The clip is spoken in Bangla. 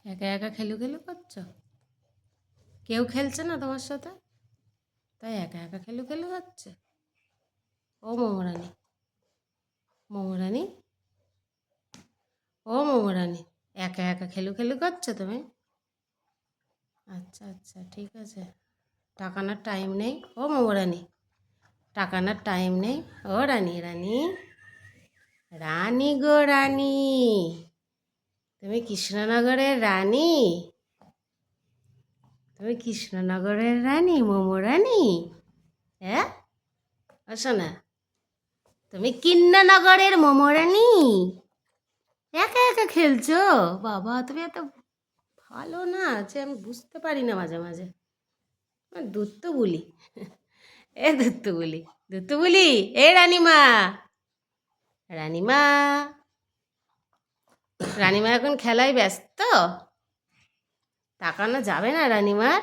একা একা খেলু খেলু করছো? কেউ খেলছে না তোমার সাথে, তাই একা একা খেলু খেলু হচ্ছে? ও মোমোরানি, মোমোরানি, ও মোমোরানি, একা একা খেলু খেলু করছো তুমি? আচ্ছা আচ্ছা, ঠিক আছে। টাকানোর টাইম নেই ও মোমোরানি, টাকানোর টাইম নেই। ও রানী রানী, রানী গো রানী, তুমি কৃষ্ণনগরের রানী, তুমি কৃষ্ণনগরের রানী মোমোরানি। হ্যাঁ আসো না, তুমি কিন্নানগরের মোমোরানি, একা একা খেলছো? বাবা তুমি এত ভালো না যে আমি বুঝতে পারি না মাঝে মাঝে। দুত্তু বলি, এ দুত্তু বলি, দুত্তু বলি, এ রানীমা, রানীমা, রানীমা এখন খেলায় ব্যস্ত, তাকানো যাবে না রানীমার।